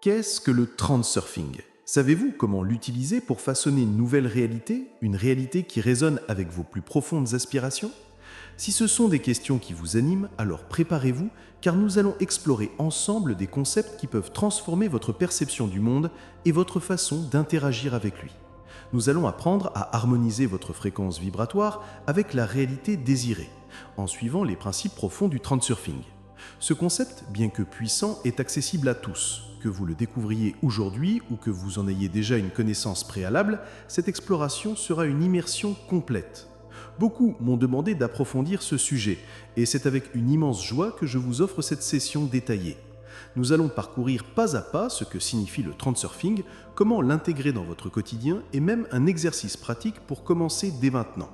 Qu'est-ce que le transurfing? Savez-vous comment l'utiliser pour façonner une réalité qui résonne avec vos plus profondes aspirations? Si ce sont des questions qui vous animent, alors préparez-vous, car nous allons explorer ensemble des concepts qui peuvent transformer votre perception du monde et votre façon d'interagir avec lui. Nous allons apprendre à harmoniser votre fréquence vibratoire avec la réalité désirée, en suivant les principes profonds du transurfing. Ce concept, bien que puissant, est accessible à tous. Que vous le découvriez aujourd'hui ou que vous en ayez déjà une connaissance préalable, cette exploration sera une immersion complète. Beaucoup m'ont demandé d'approfondir ce sujet, et c'est avec une immense joie que je vous offre cette session détaillée. Nous allons parcourir pas à pas ce que signifie le transurfing, comment l'intégrer dans votre quotidien et même un exercice pratique pour commencer dès maintenant.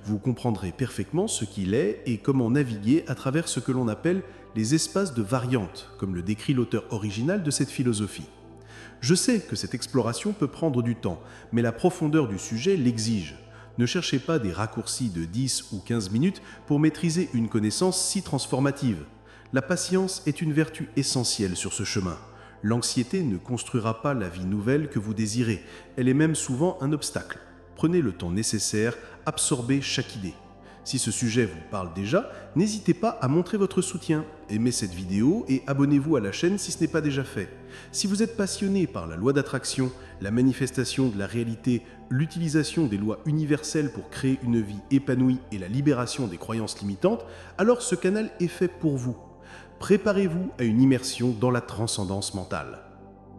Vous comprendrez parfaitement ce qu'il est et comment naviguer à travers ce que l'on appelle les espaces de variantes, comme le décrit l'auteur original de cette philosophie. Je sais que cette exploration peut prendre du temps, mais la profondeur du sujet l'exige. Ne cherchez pas des raccourcis de 10 ou 15 minutes pour maîtriser une connaissance si transformative. La patience est une vertu essentielle sur ce chemin. L'anxiété ne construira pas la vie nouvelle que vous désirez, elle est même souvent un obstacle. Prenez le temps nécessaire, absorbez chaque idée. Si ce sujet vous parle déjà, n'hésitez pas à montrer votre soutien. Aimez cette vidéo et abonnez-vous à la chaîne si ce n'est pas déjà fait. Si vous êtes passionné par la loi d'attraction, la manifestation de la réalité, l'utilisation des lois universelles pour créer une vie épanouie et la libération des croyances limitantes, alors ce canal est fait pour vous. Préparez-vous à une immersion dans la transcendance mentale.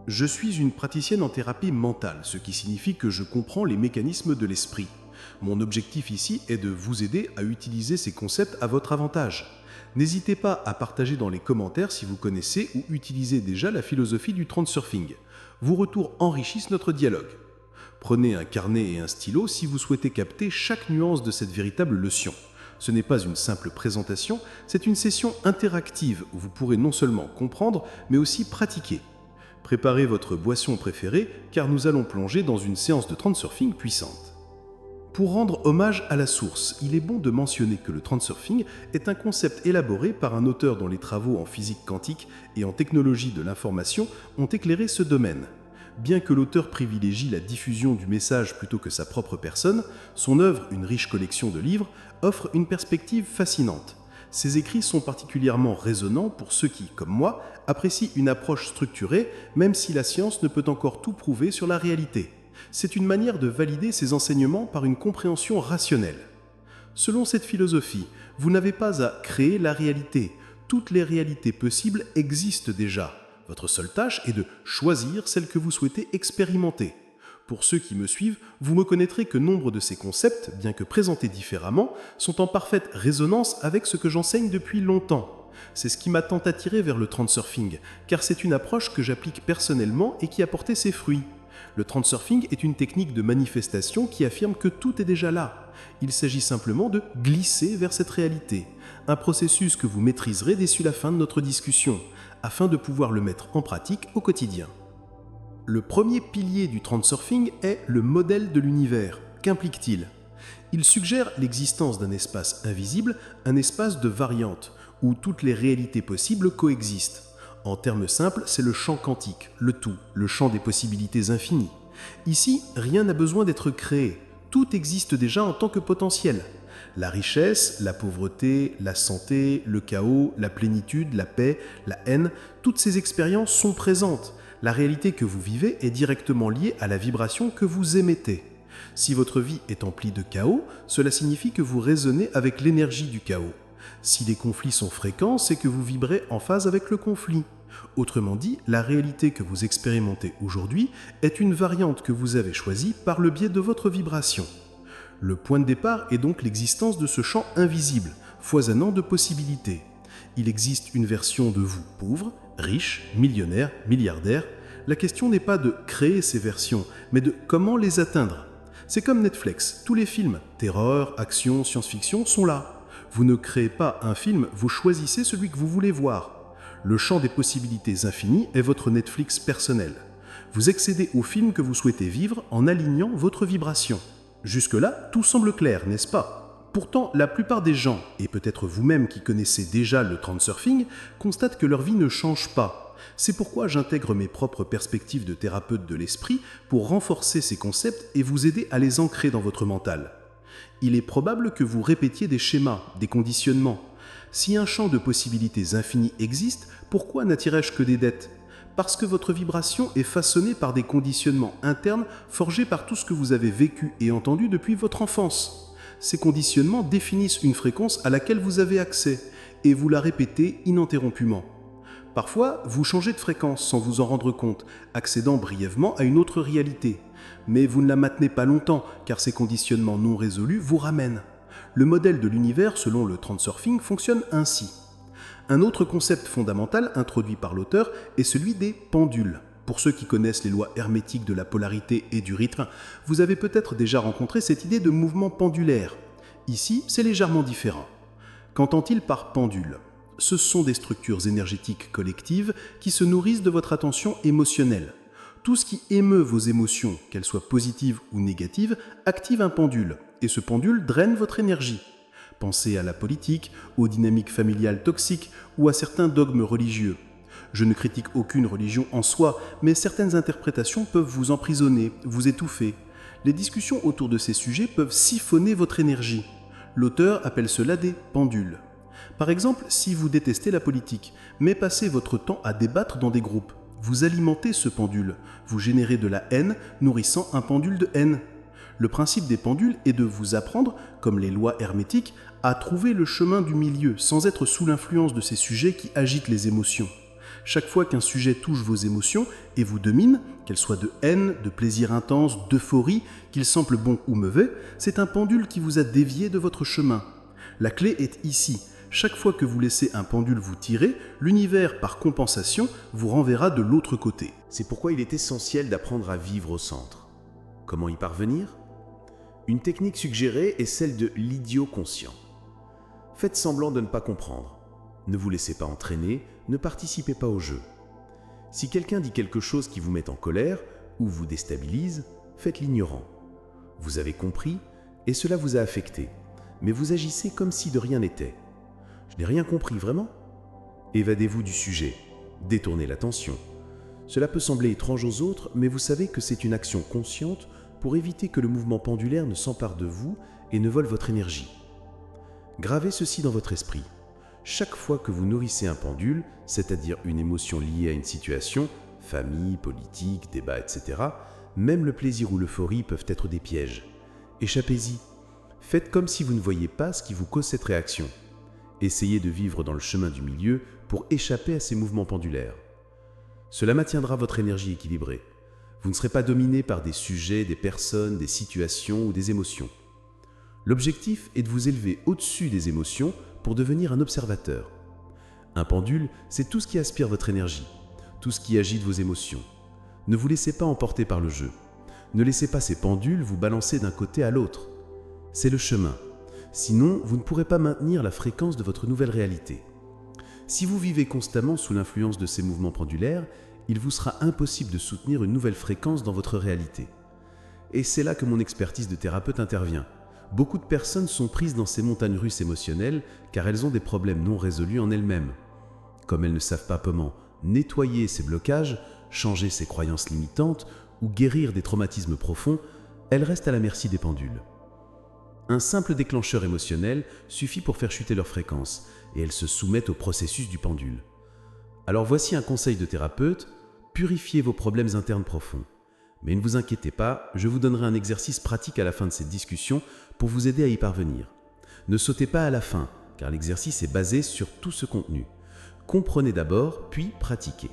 Je suis une praticienne en thérapie mentale, ce qui signifie que je comprends les mécanismes de l'esprit. Mon objectif ici est de vous aider à utiliser ces concepts à votre avantage. N'hésitez pas à partager dans les commentaires si vous connaissez ou utilisez déjà la philosophie du transurfing. Vos retours enrichissent notre dialogue. Prenez un carnet et un stylo si vous souhaitez capter chaque nuance de cette véritable leçon. Ce n'est pas une simple présentation, c'est une session interactive où vous pourrez non seulement comprendre, mais aussi pratiquer. Préparez votre boisson préférée car nous allons plonger dans une séance de transurfing puissante. Pour rendre hommage à la source, il est bon de mentionner que le transurfing est un concept élaboré par un auteur dont les travaux en physique quantique et en technologie de l'information ont éclairé ce domaine. Bien que l'auteur privilégie la diffusion du message plutôt que sa propre personne, son œuvre, une riche collection de livres, offre une perspective fascinante. Ses écrits sont particulièrement résonnants pour ceux qui, comme moi, apprécient une approche structurée, même si la science ne peut encore tout prouver sur la réalité. C'est une manière de valider ses enseignements par une compréhension rationnelle. Selon cette philosophie, vous n'avez pas à créer la réalité. Toutes les réalités possibles existent déjà. Votre seule tâche est de choisir celle que vous souhaitez expérimenter. Pour ceux qui me suivent, vous reconnaîtrez que nombre de ces concepts, bien que présentés différemment, sont en parfaite résonance avec ce que j'enseigne depuis longtemps. C'est ce qui m'a tant attiré vers le transurfing, car c'est une approche que j'applique personnellement et qui a porté ses fruits. Le transurfing est une technique de manifestation qui affirme que tout est déjà là. Il s'agit simplement de glisser vers cette réalité, un processus que vous maîtriserez d'ici la fin de notre discussion, afin de pouvoir le mettre en pratique au quotidien. Le premier pilier du transurfing est le modèle de l'univers. Qu'implique-t-il? Il suggère l'existence d'un espace invisible, un espace de variantes, où toutes les réalités possibles coexistent. En termes simples, c'est le champ quantique, le tout, le champ des possibilités infinies. Ici, rien n'a besoin d'être créé, tout existe déjà en tant que potentiel. La richesse, la pauvreté, la santé, le chaos, la plénitude, la paix, la haine, toutes ces expériences sont présentes. La réalité que vous vivez est directement liée à la vibration que vous émettez. Si votre vie est emplie de chaos, cela signifie que vous résonnez avec l'énergie du chaos. Si les conflits sont fréquents, c'est que vous vibrez en phase avec le conflit. Autrement dit, la réalité que vous expérimentez aujourd'hui est une variante que vous avez choisie par le biais de votre vibration. Le point de départ est donc l'existence de ce champ invisible, foisonnant de possibilités. Il existe une version de vous pauvre, riche, millionnaire, milliardaire. La question n'est pas de créer ces versions, mais de comment les atteindre. C'est comme Netflix, tous les films, terreur, action, science-fiction sont là. Vous ne créez pas un film, vous choisissez celui que vous voulez voir. Le champ des possibilités infinies est votre Netflix personnel. Vous accédez au film que vous souhaitez vivre en alignant votre vibration. Jusque-là, tout semble clair, n'est-ce pas? Pourtant, la plupart des gens, et peut-être vous-même qui connaissez déjà le transurfing, constatent que leur vie ne change pas. C'est pourquoi j'intègre mes propres perspectives de thérapeute de l'esprit pour renforcer ces concepts et vous aider à les ancrer dans votre mental. Il est probable que vous répétiez des schémas, des conditionnements. Si un champ de possibilités infinies existe, pourquoi n'attirais-je que des dettes ? Parce que votre vibration est façonnée par des conditionnements internes forgés par tout ce que vous avez vécu et entendu depuis votre enfance. Ces conditionnements définissent une fréquence à laquelle vous avez accès et vous la répétez ininterrompument. Parfois, vous changez de fréquence sans vous en rendre compte, accédant brièvement à une autre réalité. Mais vous ne la maintenez pas longtemps, car ces conditionnements non résolus vous ramènent. Le modèle de l'univers, selon le transurfing, fonctionne ainsi. Un autre concept fondamental introduit par l'auteur est celui des pendules. Pour ceux qui connaissent les lois hermétiques de la polarité et du rythme, vous avez peut-être déjà rencontré cette idée de mouvement pendulaire. Ici, c'est légèrement différent. Qu'entend-il par pendule ? Ce sont des structures énergétiques collectives qui se nourrissent de votre attention émotionnelle. Tout ce qui émeut vos émotions, qu'elles soient positives ou négatives, active un pendule, et ce pendule draine votre énergie. Pensez à la politique, aux dynamiques familiales toxiques ou à certains dogmes religieux. Je ne critique aucune religion en soi, mais certaines interprétations peuvent vous emprisonner, vous étouffer. Les discussions autour de ces sujets peuvent siphonner votre énergie. L'auteur appelle cela des pendules. Par exemple, si vous détestez la politique, mais passez votre temps à débattre dans des groupes, vous alimentez ce pendule, vous générez de la haine, nourrissant un pendule de haine. Le principe des pendules est de vous apprendre, comme les lois hermétiques, à trouver le chemin du milieu sans être sous l'influence de ces sujets qui agitent les émotions. Chaque fois qu'un sujet touche vos émotions et vous domine, qu'elles soient de haine, de plaisir intense, d'euphorie, qu'il semble bon ou mauvais, c'est un pendule qui vous a dévié de votre chemin. La clé est ici. Chaque fois que vous laissez un pendule vous tirer, l'univers, par compensation, vous renverra de l'autre côté. C'est pourquoi il est essentiel d'apprendre à vivre au centre. Comment y parvenir ? Une technique suggérée est celle de l'idiot conscient. Faites semblant de ne pas comprendre. Ne vous laissez pas entraîner, ne participez pas au jeu. Si quelqu'un dit quelque chose qui vous met en colère ou vous déstabilise, faites l'ignorant. Vous avez compris et cela vous a affecté, mais vous agissez comme si de rien n'était. Je n'ai rien compris, vraiment ? Évadez-vous du sujet, détournez l'attention. Cela peut sembler étrange aux autres, mais vous savez que c'est une action consciente pour éviter que le mouvement pendulaire ne s'empare de vous et ne vole votre énergie. Gravez ceci dans votre esprit. Chaque fois que vous nourrissez un pendule, c'est-à-dire une émotion liée à une situation, famille, politique, débat, etc., même le plaisir ou l'euphorie peuvent être des pièges. Échappez-y. Faites comme si vous ne voyiez pas ce qui vous cause cette réaction. Essayez de vivre dans le chemin du milieu pour échapper à ces mouvements pendulaires. Cela maintiendra votre énergie équilibrée. Vous ne serez pas dominé par des sujets, des personnes, des situations ou des émotions. L'objectif est de vous élever au-dessus des émotions pour devenir un observateur. Un pendule, c'est tout ce qui aspire votre énergie, tout ce qui agite vos émotions. Ne vous laissez pas emporter par le jeu. Ne laissez pas ces pendules vous balancer d'un côté à l'autre. C'est le chemin. Sinon, vous ne pourrez pas maintenir la fréquence de votre nouvelle réalité. Si vous vivez constamment sous l'influence de ces mouvements pendulaires, il vous sera impossible de soutenir une nouvelle fréquence dans votre réalité. Et c'est là que mon expertise de thérapeute intervient. Beaucoup de personnes sont prises dans ces montagnes russes émotionnelles car elles ont des problèmes non résolus en elles-mêmes. Comme elles ne savent pas comment nettoyer ces blocages, changer ces croyances limitantes ou guérir des traumatismes profonds, elles restent à la merci des pendules. Un simple déclencheur émotionnel suffit pour faire chuter leur fréquence et elles se soumettent au processus du pendule. Alors voici un conseil de thérapeute, purifiez vos problèmes internes profonds. Mais ne vous inquiétez pas, je vous donnerai un exercice pratique à la fin de cette discussion pour vous aider à y parvenir. Ne sautez pas à la fin, car l'exercice est basé sur tout ce contenu. Comprenez d'abord, puis pratiquez.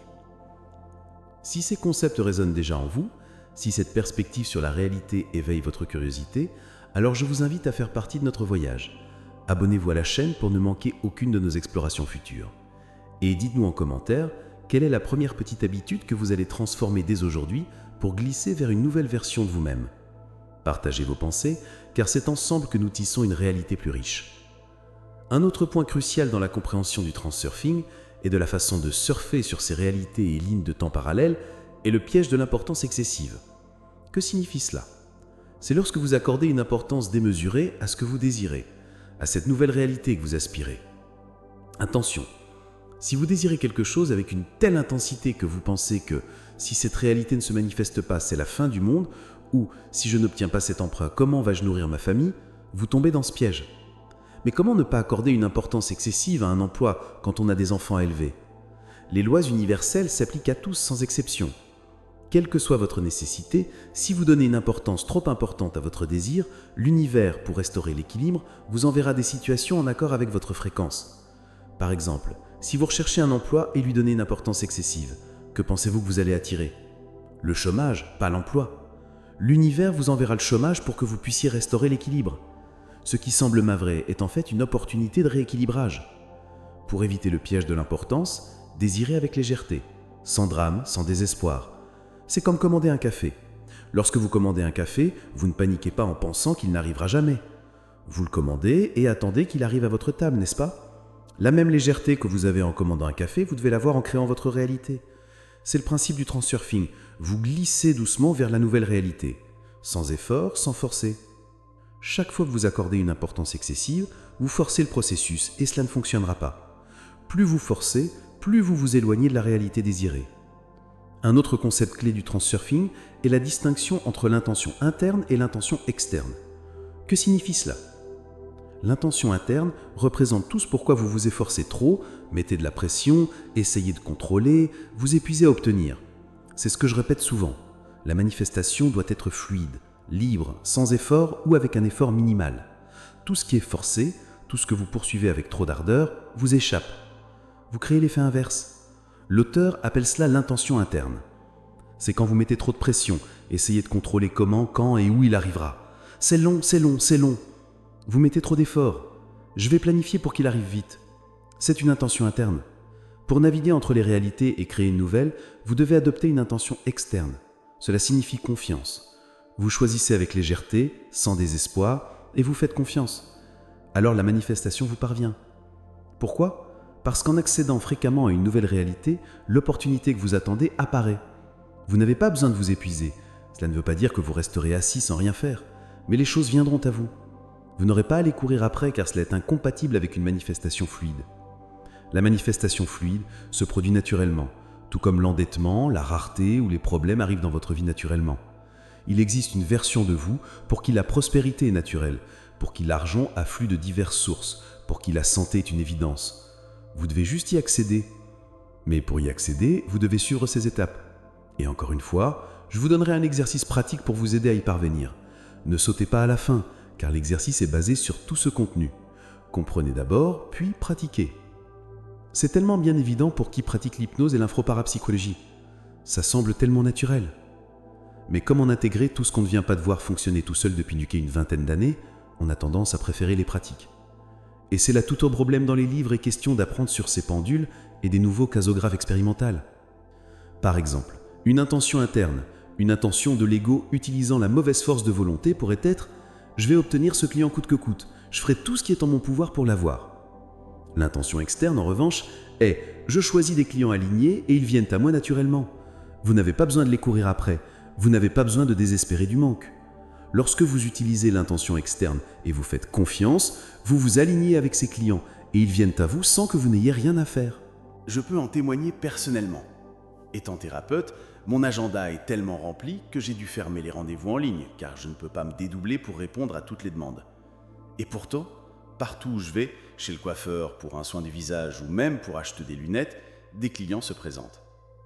Si ces concepts résonnent déjà en vous, si cette perspective sur la réalité éveille votre curiosité, alors je vous invite à faire partie de notre voyage. Abonnez-vous à la chaîne pour ne manquer aucune de nos explorations futures. Et dites-nous en commentaire quelle est la première petite habitude que vous allez transformer dès aujourd'hui pour glisser vers une nouvelle version de vous-même. Partagez vos pensées, car c'est ensemble que nous tissons une réalité plus riche. Un autre point crucial dans la compréhension du transurfing et de la façon de surfer sur ces réalités et lignes de temps parallèles est le piège de l'importance excessive. Que signifie cela ? C'est lorsque vous accordez une importance démesurée à ce que vous désirez, à cette nouvelle réalité que vous aspirez. Attention, Si vous désirez quelque chose avec une telle intensité que vous pensez que si cette réalité ne se manifeste pas, c'est la fin du monde, ou si je n'obtiens pas cet emprunt, comment vais-je nourrir ma famille, vous tombez dans ce piège. Mais comment ne pas accorder une importance excessive à un emploi quand on a des enfants à élever ? Les lois universelles s'appliquent à tous sans exception. Quelle que soit votre nécessité, si vous donnez une importance trop importante à votre désir, l'univers, pour restaurer l'équilibre, vous enverra des situations en accord avec votre fréquence. Par exemple, si vous recherchez un emploi et lui donnez une importance excessive, que pensez-vous que vous allez attirer ? Le chômage, pas l'emploi. L'univers vous enverra le chômage pour que vous puissiez restaurer l'équilibre. Ce qui semble navré est en fait une opportunité de rééquilibrage. Pour éviter le piège de l'importance, désirez avec légèreté, sans drame, sans désespoir. C'est comme commander un café. Lorsque vous commandez un café, vous ne paniquez pas en pensant qu'il n'arrivera jamais. Vous le commandez et attendez qu'il arrive à votre table, n'est-ce pas ? La même légèreté que vous avez en commandant un café, vous devez l'avoir en créant votre réalité. C'est le principe du transurfing. Vous glissez doucement vers la nouvelle réalité, sans effort, sans forcer. Chaque fois que vous accordez une importance excessive, vous forcez le processus et cela ne fonctionnera pas. Plus vous forcez, plus vous vous éloignez de la réalité désirée. Un autre concept clé du transurfing est la distinction entre l'intention interne et l'intention externe. Que signifie cela ? L'intention interne représente tout ce pourquoi vous vous efforcez trop, mettez de la pression, essayez de contrôler, vous épuisez à obtenir. C'est ce que je répète souvent. La manifestation doit être fluide, libre, sans effort ou avec un effort minimal. Tout ce qui est forcé, tout ce que vous poursuivez avec trop d'ardeur, vous échappe. Vous créez l'effet inverse. L'auteur appelle cela l'intention interne. C'est quand vous mettez trop de pression, essayez de contrôler comment, quand et où il arrivera. C'est long, c'est long, c'est long. Vous mettez trop d'efforts. Je vais planifier pour qu'il arrive vite. C'est une intention interne. Pour naviguer entre les réalités et créer une nouvelle, vous devez adopter une intention externe. Cela signifie confiance. Vous choisissez avec légèreté, sans désespoir, et vous faites confiance. Alors la manifestation vous parvient. Pourquoi ? Parce qu'en accédant fréquemment à une nouvelle réalité, l'opportunité que vous attendez apparaît. Vous n'avez pas besoin de vous épuiser. Cela ne veut pas dire que vous resterez assis sans rien faire, mais les choses viendront à vous. Vous n'aurez pas à les courir après car cela est incompatible avec une manifestation fluide. La manifestation fluide se produit naturellement, tout comme l'endettement, la rareté ou les problèmes arrivent dans votre vie naturellement. Il existe une version de vous pour qui la prospérité est naturelle, pour qui l'argent afflue de diverses sources, pour qui la santé est une évidence. Vous devez juste y accéder. Mais pour y accéder, vous devez suivre ces étapes. Et encore une fois, je vous donnerai un exercice pratique pour vous aider à y parvenir. Ne sautez pas à la fin, car l'exercice est basé sur tout ce contenu. Comprenez d'abord, puis pratiquez. C'est tellement bien évident pour qui pratique l'hypnose et l'infroparapsychologie. Ça semble tellement naturel. Mais comme on intégrait tout ce qu'on ne vient pas de voir fonctionner tout seul depuis une vingtaine d'années, on a tendance à préférer les pratiques. Et c'est là tout au problème dans les livres et question d'apprendre sur ces pendules et des nouveaux casographes expérimentaux. Par exemple, une intention interne, une intention de l'ego utilisant la mauvaise force de volonté pourrait être « je vais obtenir ce client coûte que coûte, je ferai tout ce qui est en mon pouvoir pour l'avoir ». L'intention externe, en revanche, est « je choisis des clients alignés et ils viennent à moi naturellement ». Vous n'avez pas besoin de les courir après, vous n'avez pas besoin de désespérer du manque. Lorsque vous utilisez l'intention externe et vous faites confiance, vous vous alignez avec ces clients et ils viennent à vous sans que vous n'ayez rien à faire. Je peux en témoigner personnellement. Étant thérapeute, mon agenda est tellement rempli que j'ai dû fermer les rendez-vous en ligne car je ne peux pas me dédoubler pour répondre à toutes les demandes. Et pourtant, partout où je vais, chez le coiffeur pour un soin du visage ou même pour acheter des lunettes, des clients se présentent.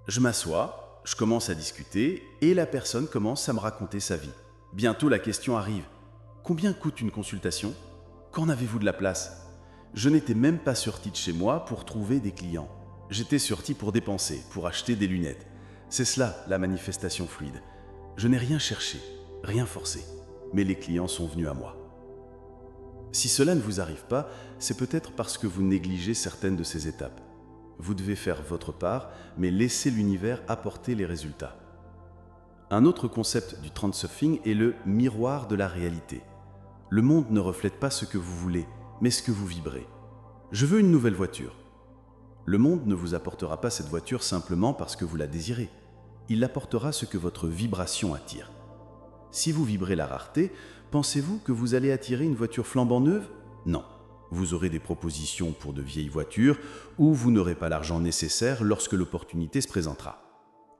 Je m'assois, je commence à discuter et la personne commence à me raconter sa vie. Bientôt la question arrive. Combien coûte une consultation ? Qu'en avez-vous de la place ? Je n'étais même pas sorti de chez moi pour trouver des clients. J'étais sorti pour dépenser, pour acheter des lunettes. C'est cela, la manifestation fluide. Je n'ai rien cherché, rien forcé, mais les clients sont venus à moi. Si cela ne vous arrive pas, c'est peut-être parce que vous négligez certaines de ces étapes. Vous devez faire votre part, mais laissez l'univers apporter les résultats. Un autre concept du transurfing est le miroir de la réalité. Le monde ne reflète pas ce que vous voulez, mais ce que vous vibrez. Je veux une nouvelle voiture. Le monde ne vous apportera pas cette voiture simplement parce que vous la désirez. Il apportera ce que votre vibration attire. Si vous vibrez la rareté, pensez-vous que vous allez attirer une voiture flambant neuve ? Non. vous aurez des propositions pour de vieilles voitures ou vous n'aurez pas l'argent nécessaire lorsque l'opportunité se présentera.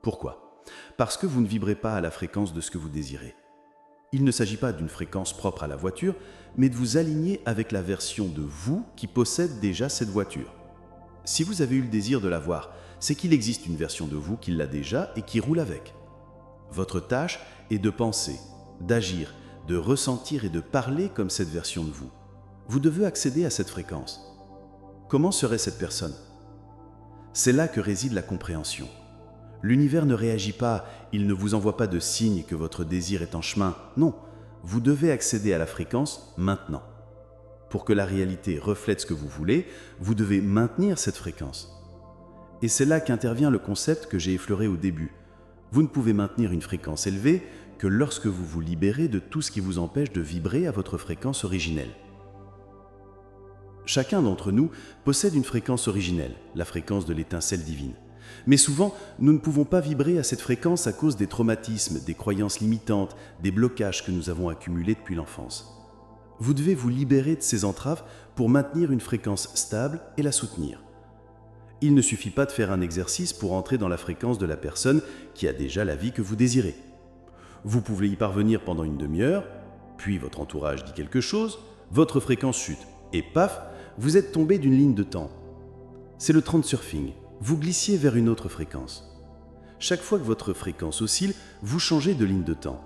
Pourquoi ? Parce que vous ne vibrez pas à la fréquence de ce que vous désirez. Il ne s'agit pas d'une fréquence propre à la voiture, mais de vous aligner avec la version de vous qui possède déjà cette voiture. Si vous avez eu le désir de l'avoir, c'est qu'il existe une version de vous qui l'a déjà et qui roule avec. Votre tâche est de penser, d'agir, de ressentir et de parler comme cette version de vous. Vous devez accéder à cette fréquence. Comment serait cette personne ? C'est là que réside la compréhension. L'univers ne réagit pas, il ne vous envoie pas de signe que votre désir est en chemin. Non, vous devez accéder à la fréquence maintenant. Pour que la réalité reflète ce que vous voulez, vous devez maintenir cette fréquence. Et c'est là qu'intervient le concept que j'ai effleuré au début. Vous ne pouvez maintenir une fréquence élevée que lorsque vous vous libérez de tout ce qui vous empêche de vibrer à votre fréquence originelle. Chacun d'entre nous possède une fréquence originelle, la fréquence de l'étincelle divine. Mais souvent, nous ne pouvons pas vibrer à cette fréquence à cause des traumatismes, des croyances limitantes, des blocages que nous avons accumulés depuis l'enfance. Vous devez vous libérer de ces entraves pour maintenir une fréquence stable et la soutenir. Il ne suffit pas de faire un exercice pour entrer dans la fréquence de la personne qui a déjà la vie que vous désirez. Vous pouvez y parvenir pendant une demi-heure, puis votre entourage dit quelque chose, votre fréquence chute, et paf, vous êtes tombé d'une ligne de temps. C'est le transurfing. Vous glissiez vers une autre fréquence. Chaque fois que votre fréquence oscille, vous changez de ligne de temps.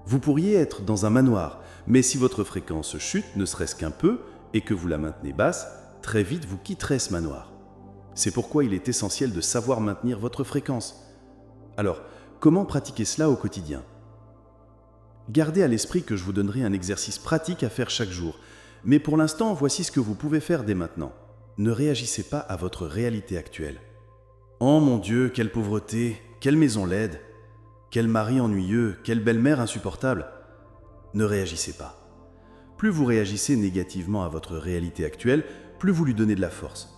Vous pourriez être dans un manoir, mais si votre fréquence chute, ne serait-ce qu'un peu, et que vous la maintenez basse, très vite vous quitterez ce manoir. C'est pourquoi il est essentiel de savoir maintenir votre fréquence. Alors, comment pratiquer cela au quotidien ? Gardez à l'esprit que je vous donnerai un exercice pratique à faire chaque jour. Mais pour l'instant, voici ce que vous pouvez faire dès maintenant. Ne réagissez pas à votre réalité actuelle. Oh mon Dieu, quelle pauvreté, quelle maison laide, quel mari ennuyeux, quelle belle-mère insupportable. Ne réagissez pas. Plus vous réagissez négativement à votre réalité actuelle, plus vous lui donnez de la force.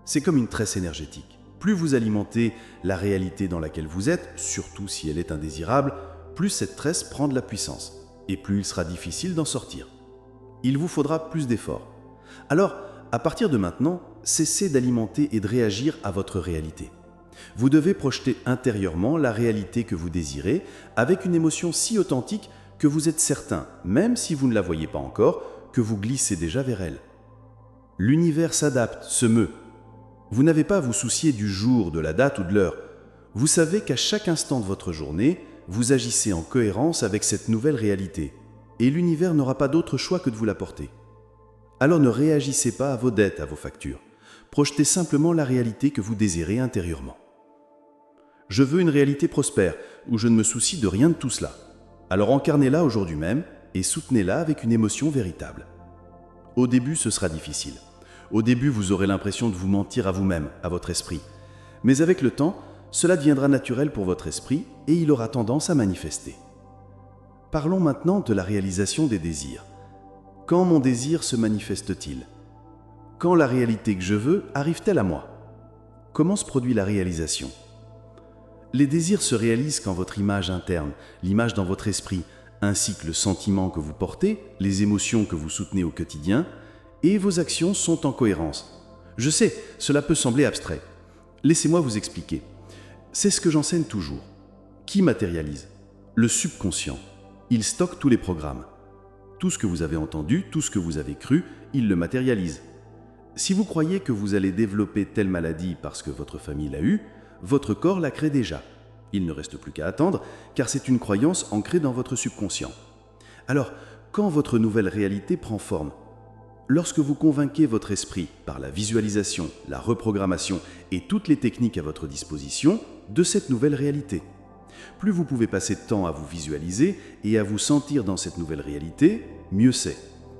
C'est comme une tresse énergétique. Plus vous alimentez la réalité dans laquelle vous êtes, surtout si elle est indésirable, plus cette tresse prend de la puissance, et plus il sera difficile d'en sortir. Il vous faudra plus d'efforts. Alors, à partir de maintenant, cessez d'alimenter et de réagir à votre réalité. Vous devez projeter intérieurement la réalité que vous désirez avec une émotion si authentique que vous êtes certain, même si vous ne la voyez pas encore, que vous glissez déjà vers elle. L'univers s'adapte, se meut. Vous n'avez pas à vous soucier du jour, de la date ou de l'heure. Vous savez qu'à chaque instant de votre journée, vous agissez en cohérence avec cette nouvelle réalité. Et l'univers n'aura pas d'autre choix que de vous l'apporter. Alors ne réagissez pas à vos dettes, à vos factures. Projetez simplement la réalité que vous désirez intérieurement. Je veux une réalité prospère, où je ne me soucie de rien de tout cela. Alors incarnez-la aujourd'hui même et soutenez-la avec une émotion véritable. Au début, ce sera difficile. Au début, vous aurez l'impression de vous mentir à vous-même, à votre esprit. Mais avec le temps, cela deviendra naturel pour votre esprit et il aura tendance à manifester. Parlons maintenant de la réalisation des désirs. Quand mon désir se manifeste-t-il ? Quand la réalité que je veux arrive-t-elle à moi ? Comment se produit la réalisation ? Les désirs se réalisent quand votre image interne, l'image dans votre esprit, ainsi que le sentiment que vous portez, les émotions que vous soutenez au quotidien, et vos actions sont en cohérence. Je sais, cela peut sembler abstrait. Laissez-moi vous expliquer. C'est ce que j'enseigne toujours. Qui matérialise ? Le subconscient. Il stocke tous les programmes. Tout ce que vous avez entendu, tout ce que vous avez cru, il le matérialise. Si vous croyez que vous allez développer telle maladie parce que votre famille l'a eue, votre corps la crée déjà. Il ne reste plus qu'à attendre, car c'est une croyance ancrée dans votre subconscient. Alors, quand votre nouvelle réalité prend forme, lorsque vous convainquez votre esprit par la visualisation, la reprogrammation et toutes les techniques à votre disposition de cette nouvelle réalité, plus vous pouvez passer de temps à vous visualiser et à vous sentir dans cette nouvelle réalité, mieux c'est.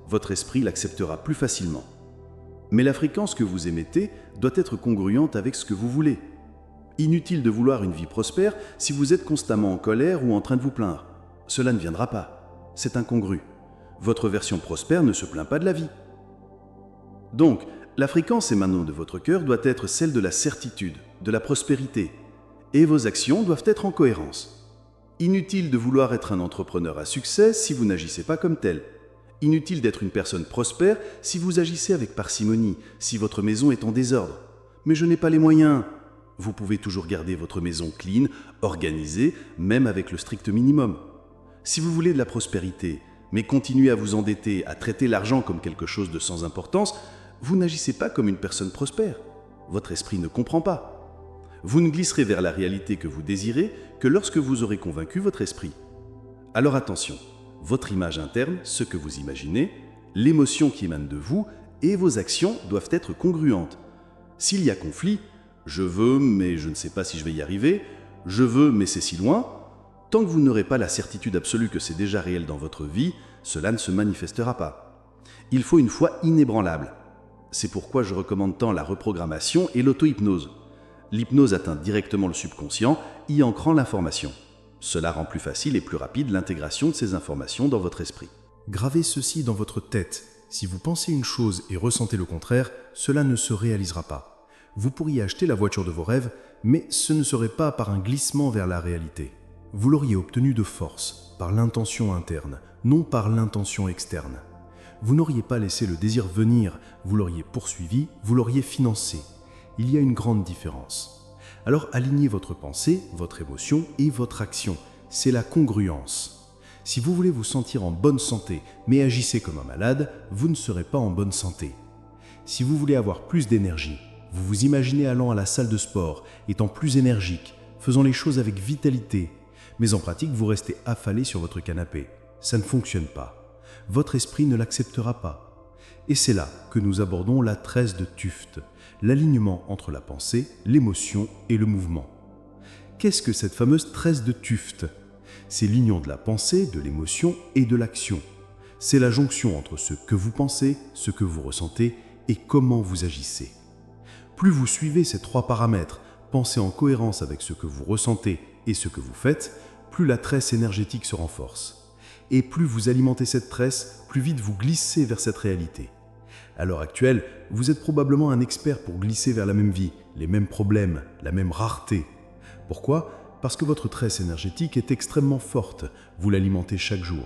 Votre esprit l'acceptera plus facilement. Mais la fréquence que vous émettez doit être congruente avec ce que vous voulez. Inutile de vouloir une vie prospère si vous êtes constamment en colère ou en train de vous plaindre. Cela ne viendra pas. C'est incongru. Votre version prospère ne se plaint pas de la vie. Donc, la fréquence émanant de votre cœur doit être celle de la certitude, de la prospérité. Et vos actions doivent être en cohérence. Inutile de vouloir être un entrepreneur à succès si vous n'agissez pas comme tel. Inutile d'être une personne prospère si vous agissez avec parcimonie, si votre maison est en désordre. Mais je n'ai pas les moyens. Vous pouvez toujours garder votre maison clean, organisée, même avec le strict minimum. Si vous voulez de la prospérité, mais continuez à vous endetter, à traiter l'argent comme quelque chose de sans importance, vous n'agissez pas comme une personne prospère. Votre esprit ne comprend pas. Vous ne glisserez vers la réalité que vous désirez que lorsque vous aurez convaincu votre esprit. Alors attention, votre image interne, ce que vous imaginez, l'émotion qui émane de vous et vos actions doivent être congruentes. S'il y a conflit, je veux mais je ne sais pas si je vais y arriver, je veux mais c'est si loin, tant que vous n'aurez pas la certitude absolue que c'est déjà réel dans votre vie, cela ne se manifestera pas. Il faut une foi inébranlable. C'est pourquoi je recommande tant la reprogrammation et l'auto-hypnose. L'hypnose atteint directement le subconscient, y ancrant l'information. Cela rend plus facile et plus rapide l'intégration de ces informations dans votre esprit. Gravez ceci dans votre tête. Si vous pensez une chose et ressentez le contraire, cela ne se réalisera pas. Vous pourriez acheter la voiture de vos rêves, mais ce ne serait pas par un glissement vers la réalité. Vous l'auriez obtenu de force, par l'intention interne, non par l'intention externe. Vous n'auriez pas laissé le désir venir, vous l'auriez poursuivi, vous l'auriez financé. Il y a une grande différence. Alors alignez votre pensée, votre émotion et votre action. C'est la congruence. Si vous voulez vous sentir en bonne santé, mais agissez comme un malade, vous ne serez pas en bonne santé. Si vous voulez avoir plus d'énergie, vous vous imaginez allant à la salle de sport, étant plus énergique, faisant les choses avec vitalité, mais en pratique, vous restez affalé sur votre canapé. Ça ne fonctionne pas. Votre esprit ne l'acceptera pas. Et c'est là que nous abordons la tresse de Tuft, l'alignement entre la pensée, l'émotion et le mouvement. Qu'est-ce que cette fameuse tresse de Tuft? C'est l'union de la pensée, de l'émotion et de l'action. C'est la jonction entre ce que vous pensez, ce que vous ressentez et comment vous agissez. Plus vous suivez ces trois paramètres, pensez en cohérence avec ce que vous ressentez et ce que vous faites, plus la tresse énergétique se renforce. Et plus vous alimentez cette tresse, plus vite vous glissez vers cette réalité. À l'heure actuelle, vous êtes probablement un expert pour glisser vers la même vie, les mêmes problèmes, la même rareté. Pourquoi ? Parce que votre tresse énergétique est extrêmement forte, vous l'alimentez chaque jour.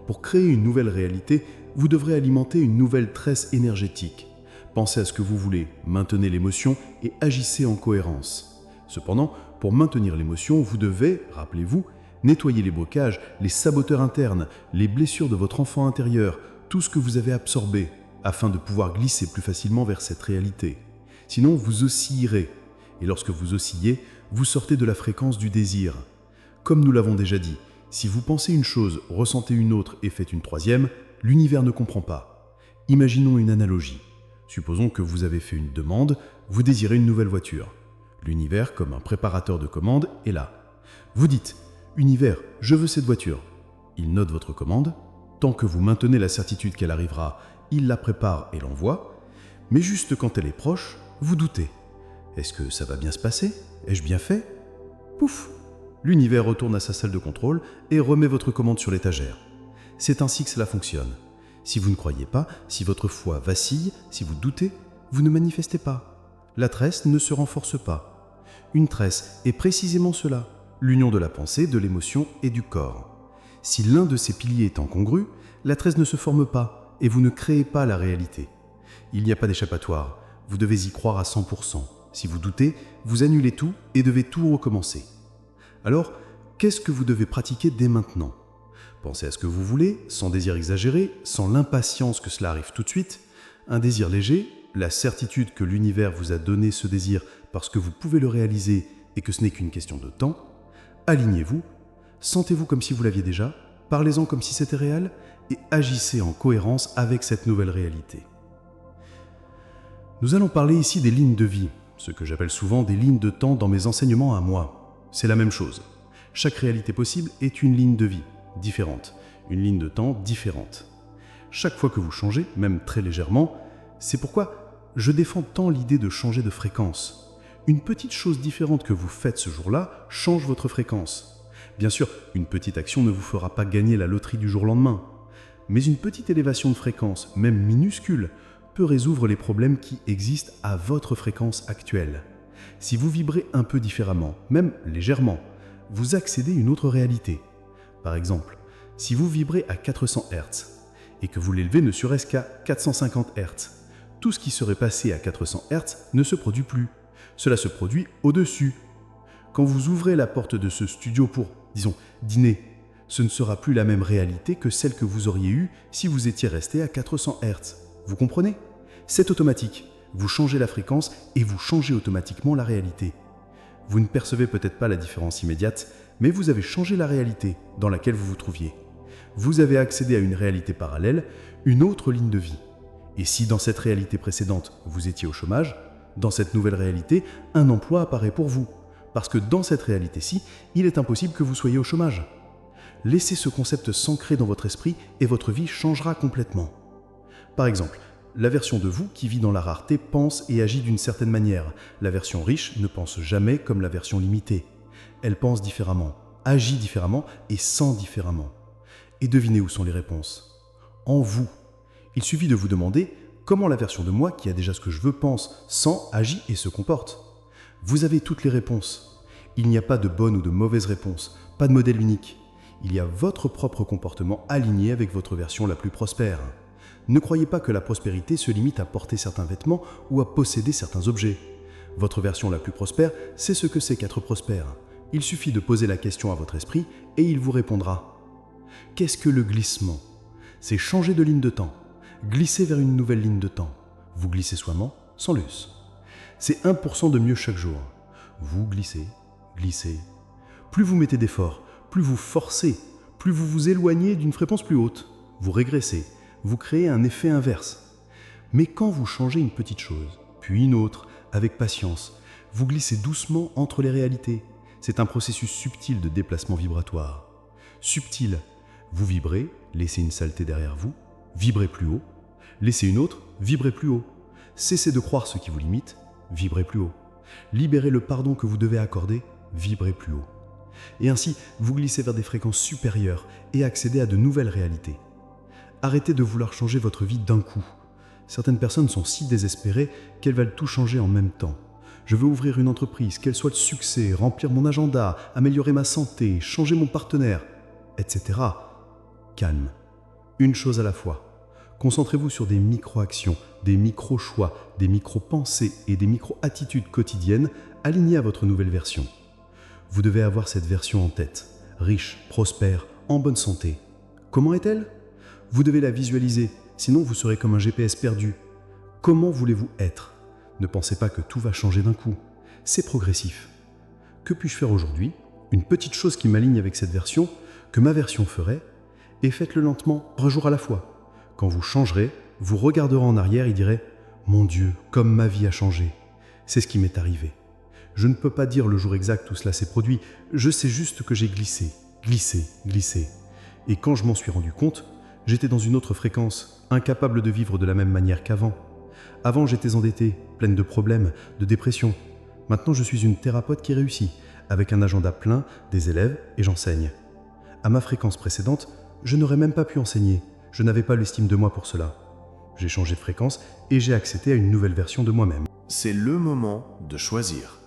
Pour créer une nouvelle réalité, vous devrez alimenter une nouvelle tresse énergétique. Pensez à ce que vous voulez, maintenez l'émotion et agissez en cohérence. Cependant, pour maintenir l'émotion, vous devez, rappelez-vous, nettoyer les blocages, les saboteurs internes, les blessures de votre enfant intérieur, tout ce que vous avez absorbé, afin de pouvoir glisser plus facilement vers cette réalité. Sinon, vous oscillerez. Et lorsque vous oscillez, vous sortez de la fréquence du désir. Comme nous l'avons déjà dit, si vous pensez une chose, ressentez une autre et faites une troisième, l'univers ne comprend pas. Imaginons une analogie. Supposons que vous avez fait une demande, vous désirez une nouvelle voiture. L'univers, comme un préparateur de commande, est là. Vous dites « Univers, je veux cette voiture ». Il note votre commande. Tant que vous maintenez la certitude qu'elle arrivera, il la prépare et l'envoie. Mais juste quand elle est proche, vous doutez. Est-ce que ça va bien se passer? Ai-je bien fait? Pouf! L'univers retourne à sa salle de contrôle et remet votre commande sur l'étagère. C'est ainsi que cela fonctionne. Si vous ne croyez pas, si votre foi vacille, si vous doutez, vous ne manifestez pas. La tresse ne se renforce pas. Une tresse est précisément cela, l'union de la pensée, de l'émotion et du corps. Si l'un de ces piliers est incongru, la tresse ne se forme pas et vous ne créez pas la réalité. Il n'y a pas d'échappatoire, vous devez y croire à 100%. Si vous doutez, vous annulez tout et devez tout recommencer. Alors, qu'est-ce que vous devez pratiquer dès maintenant? Pensez à ce que vous voulez, sans désir exagéré, sans l'impatience que cela arrive tout de suite, un désir léger, la certitude que l'univers vous a donné ce désir parce que vous pouvez le réaliser et que ce n'est qu'une question de temps. Alignez-vous, sentez-vous comme si vous l'aviez déjà, parlez-en comme si c'était réel et agissez en cohérence avec cette nouvelle réalité. Nous allons parler ici des lignes de vie, ce que j'appelle souvent des lignes de temps dans mes enseignements à moi. C'est la même chose. Chaque réalité possible est une ligne de vie différente, une ligne de temps différente. Chaque fois que vous changez, même très légèrement, c'est pourquoi je défends tant l'idée de changer de fréquence. Une petite chose différente que vous faites ce jour-là change votre fréquence. Bien sûr, une petite action ne vous fera pas gagner la loterie du jour au lendemain, mais une petite élévation de fréquence, même minuscule, peut résoudre les problèmes qui existent à votre fréquence actuelle. Si vous vibrez un peu différemment, même légèrement, vous accédez à une autre réalité. Par exemple, si vous vibrez à 400 Hz, et que vous l'élevez ne serait-ce qu'à 450 Hz. Tout ce qui serait passé à 400 Hz ne se produit plus. Cela se produit au-dessus. Quand vous ouvrez la porte de ce studio pour, disons, dîner, ce ne sera plus la même réalité que celle que vous auriez eue si vous étiez resté à 400 Hz. Vous comprenez? C'est automatique. Vous changez la fréquence et vous changez automatiquement la réalité. Vous ne percevez peut-être pas la différence immédiate, mais vous avez changé la réalité dans laquelle vous vous trouviez. Vous avez accédé à une réalité parallèle, une autre ligne de vie. Et si dans cette réalité précédente, vous étiez au chômage, dans cette nouvelle réalité, un emploi apparaît pour vous. Parce que dans cette réalité-ci, il est impossible que vous soyez au chômage. Laissez ce concept s'ancrer dans votre esprit et votre vie changera complètement. Par exemple, la version de vous qui vit dans la rareté pense et agit d'une certaine manière. La version riche ne pense jamais comme la version limitée. Elle pense différemment, agit différemment et sent différemment. Et devinez où sont les réponses? En vous. Il suffit de vous demander comment la version de moi qui a déjà ce que je veux pense, sent, agit et se comporte. Vous avez toutes les réponses. Il n'y a pas de bonne ou de mauvaise réponse, pas de modèle unique. Il y a votre propre comportement aligné avec votre version la plus prospère. Ne croyez pas que la prospérité se limite à porter certains vêtements ou à posséder certains objets. Votre version la plus prospère, c'est ce que c'est qu'être prospère. Il suffit de poser la question à votre esprit et il vous répondra. Qu'est-ce que le glissement? C'est changer de ligne de temps, glisser vers une nouvelle ligne de temps. Vous glissez soiement, sans luce. C'est 1% de mieux chaque jour. Vous glissez, glissez. Plus vous mettez d'efforts, plus vous forcez, plus vous vous éloignez d'une fréquence plus haute. Vous régressez, vous créez un effet inverse. Mais quand vous changez une petite chose, puis une autre, avec patience, vous glissez doucement entre les réalités. C'est un processus subtil de déplacement vibratoire. Subtil. Vous vibrez, laissez une saleté derrière vous, vibrez plus haut, laissez une autre, vibrez plus haut. Cessez de croire ce qui vous limite, vibrez plus haut. Libérez le pardon que vous devez accorder, vibrez plus haut. Et ainsi, vous glissez vers des fréquences supérieures et accédez à de nouvelles réalités. Arrêtez de vouloir changer votre vie d'un coup. Certaines personnes sont si désespérées qu'elles veulent tout changer en même temps. Je veux ouvrir une entreprise, qu'elle soit de succès, remplir mon agenda, améliorer ma santé, changer mon partenaire, etc. Calme. Une chose à la fois. Concentrez-vous sur des micro-actions, des micro-choix, des micro-pensées et des micro-attitudes quotidiennes alignées à votre nouvelle version. Vous devez avoir cette version en tête, riche, prospère, en bonne santé. Comment est-elle? Vous devez la visualiser, sinon vous serez comme un GPS perdu. Comment voulez-vous être? Ne pensez pas que tout va changer d'un coup. C'est progressif. Que puis-je faire aujourd'hui? Une petite chose qui m'aligne avec cette version, que ma version ferait, et faites-le lentement, un jour à la fois. Quand vous changerez, vous regarderez en arrière et direz « Mon Dieu, comme ma vie a changé. C'est ce qui m'est arrivé. » Je ne peux pas dire le jour exact où cela s'est produit, je sais juste que j'ai glissé, glissé, glissé. Et quand je m'en suis rendu compte, j'étais dans une autre fréquence, incapable de vivre de la même manière qu'avant. Avant, j'étais endetté, pleine de problèmes, de dépression. Maintenant, je suis une thérapeute qui réussit, avec un agenda plein, des élèves, et j'enseigne. À ma fréquence précédente, je n'aurais même pas pu enseigner. Je n'avais pas l'estime de moi pour cela. J'ai changé de fréquence et j'ai accédé à une nouvelle version de moi-même. C'est le moment de choisir.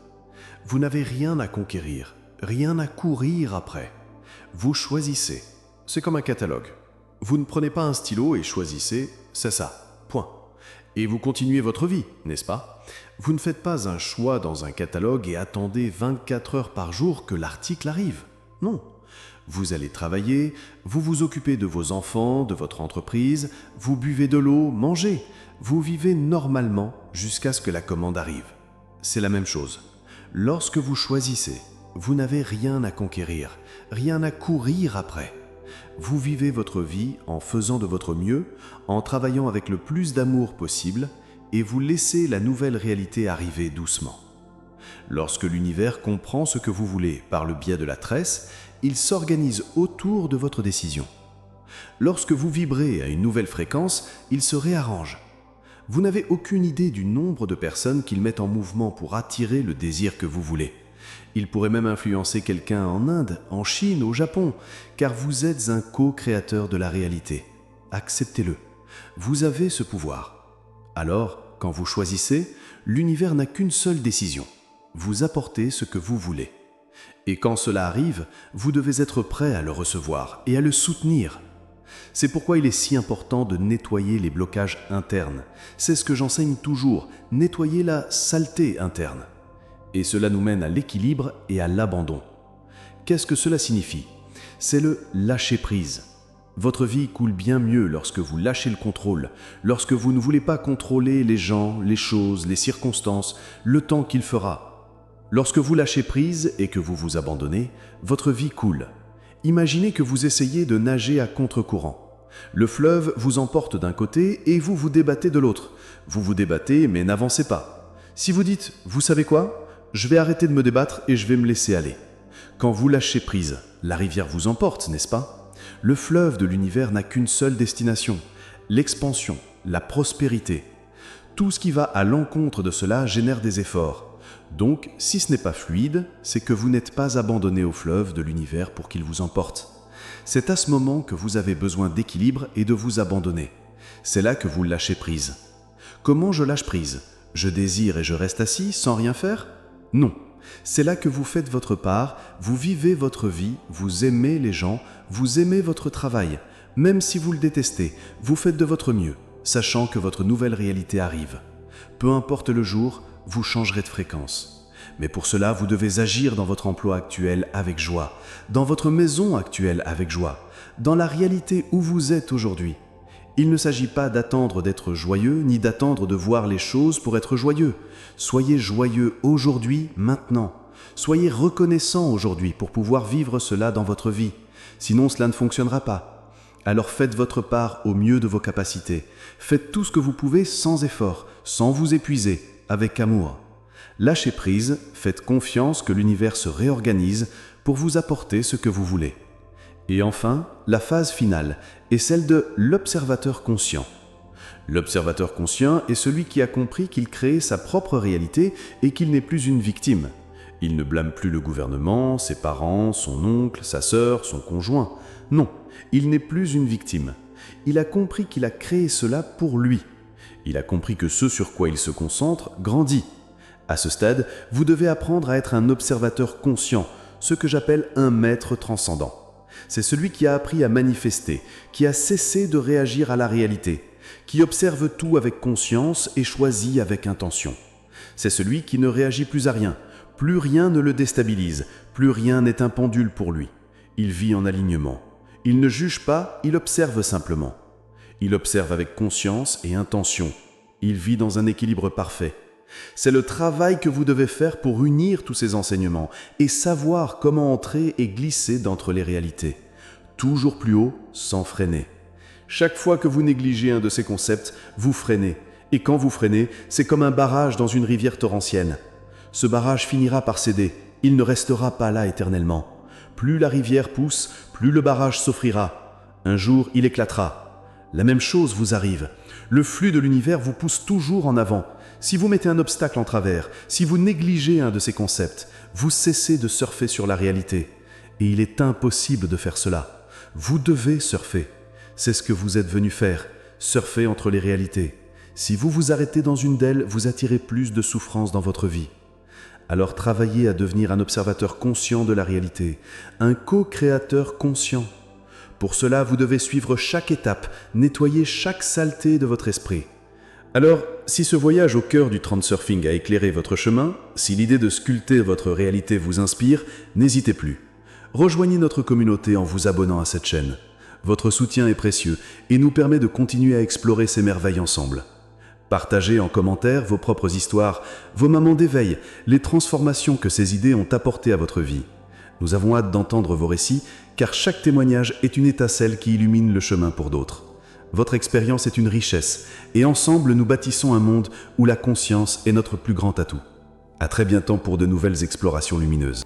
Vous n'avez rien à conquérir, rien à courir après. Vous choisissez. C'est comme un catalogue. Vous ne prenez pas un stylo et choisissez, c'est ça, point. Et vous continuez votre vie, n'est-ce pas? Vous ne faites pas un choix dans un catalogue et attendez 24 heures par jour que l'article arrive. Non. Vous allez travailler, vous vous occupez de vos enfants, de votre entreprise, vous buvez de l'eau, mangez. Vous vivez normalement jusqu'à ce que la commande arrive. C'est la même chose. Lorsque vous choisissez, vous n'avez rien à conquérir, rien à courir après. Vous vivez votre vie en faisant de votre mieux, en travaillant avec le plus d'amour possible, et vous laissez la nouvelle réalité arriver doucement. Lorsque l'univers comprend ce que vous voulez par le biais de la tresse, il s'organise autour de votre décision. Lorsque vous vibrez à une nouvelle fréquence, il se réarrange. Vous n'avez aucune idée du nombre de personnes qu'il met en mouvement pour attirer le désir que vous voulez. Il pourrait même influencer quelqu'un en Inde, en Chine, au Japon, car vous êtes un co-créateur de la réalité. Acceptez-le. Vous avez ce pouvoir. Alors, quand vous choisissez, l'univers n'a qu'une seule décision. Vous apportez ce que vous voulez. Et quand cela arrive, vous devez être prêt à le recevoir et à le soutenir. C'est pourquoi il est si important de nettoyer les blocages internes. C'est ce que j'enseigne toujours, nettoyer la saleté interne. Et cela nous mène à l'équilibre et à l'abandon. Qu'est-ce que cela signifie? C'est le lâcher-prise. Votre vie coule bien mieux lorsque vous lâchez le contrôle, lorsque vous ne voulez pas contrôler les gens, les choses, les circonstances, le temps qu'il fera. Lorsque vous lâchez prise et que vous vous abandonnez, votre vie coule. Imaginez que vous essayez de nager à contre-courant. Le fleuve vous emporte d'un côté et vous vous débattez de l'autre. Vous vous débattez mais n'avancez pas. Si vous dites « vous savez quoi ? Je vais arrêter de me débattre et je vais me laisser aller ». Quand vous lâchez prise, la rivière vous emporte, n'est-ce pas ? Le fleuve de l'univers n'a qu'une seule destination, l'expansion, la prospérité. Tout ce qui va à l'encontre de cela génère des efforts. Donc, si ce n'est pas fluide, c'est que vous n'êtes pas abandonné au fleuve de l'univers pour qu'il vous emporte. C'est à ce moment que vous avez besoin d'équilibre et de vous abandonner. C'est là que vous lâchez prise. Comment je lâche prise? Je désire et je reste assis sans rien faire? Non. C'est là que vous faites votre part, vous vivez votre vie, vous aimez les gens, vous aimez votre travail. Même si vous le détestez, vous faites de votre mieux, sachant que votre nouvelle réalité arrive. Peu importe le jour, vous changerez de fréquence. Mais pour cela, vous devez agir dans votre emploi actuel avec joie, dans votre maison actuelle avec joie, dans la réalité où vous êtes aujourd'hui. Il ne s'agit pas d'attendre d'être joyeux, ni d'attendre de voir les choses pour être joyeux. Soyez joyeux aujourd'hui, maintenant. Soyez reconnaissant aujourd'hui pour pouvoir vivre cela dans votre vie. Sinon, cela ne fonctionnera pas. Alors faites votre part au mieux de vos capacités. Faites tout ce que vous pouvez sans effort, sans vous épuiser, avec amour. Lâchez prise, faites confiance que l'univers se réorganise pour vous apporter ce que vous voulez. Et enfin, la phase finale est celle de l'observateur conscient. L'observateur conscient est celui qui a compris qu'il crée sa propre réalité et qu'il n'est plus une victime. Il ne blâme plus le gouvernement, ses parents, son oncle, sa sœur, son conjoint. Non, il n'est plus une victime. Il a compris qu'il a créé cela pour lui. Il a compris que ce sur quoi il se concentre grandit. À ce stade, vous devez apprendre à être un observateur conscient, ce que j'appelle un maître transcendant. C'est celui qui a appris à manifester, qui a cessé de réagir à la réalité, qui observe tout avec conscience et choisit avec intention. C'est celui qui ne réagit plus à rien, plus rien ne le déstabilise, plus rien n'est un pendule pour lui. Il vit en alignement. Il ne juge pas, il observe simplement. Il observe avec conscience et intention. Il vit dans un équilibre parfait. C'est le travail que vous devez faire pour unir tous ces enseignements et savoir comment entrer et glisser d'entre les réalités. Toujours plus haut, sans freiner. Chaque fois que vous négligez un de ces concepts, vous freinez. Et quand vous freinez, c'est comme un barrage dans une rivière torrentielle. Ce barrage finira par céder. Il ne restera pas là éternellement. Plus la rivière pousse, plus le barrage s'offrira. Un jour, il éclatera. La même chose vous arrive. Le flux de l'univers vous pousse toujours en avant. Si vous mettez un obstacle en travers, si vous négligez un de ces concepts, vous cessez de surfer sur la réalité. Et il est impossible de faire cela. Vous devez surfer. C'est ce que vous êtes venu faire, surfer entre les réalités. Si vous vous arrêtez dans une d'elles, vous attirez plus de souffrance dans votre vie. Alors travaillez à devenir un observateur conscient de la réalité, un co-créateur conscient. Pour cela, vous devez suivre chaque étape, nettoyer chaque saleté de votre esprit. Alors, si ce voyage au cœur du Transurfing a éclairé votre chemin, si l'idée de sculpter votre réalité vous inspire, n'hésitez plus. Rejoignez notre communauté en vous abonnant à cette chaîne. Votre soutien est précieux et nous permet de continuer à explorer ces merveilles ensemble. Partagez en commentaire vos propres histoires, vos moments d'éveil, les transformations que ces idées ont apportées à votre vie. Nous avons hâte d'entendre vos récits, car chaque témoignage est une étincelle qui illumine le chemin pour d'autres. Votre expérience est une richesse, et ensemble nous bâtissons un monde où la conscience est notre plus grand atout. À très bientôt pour de nouvelles explorations lumineuses.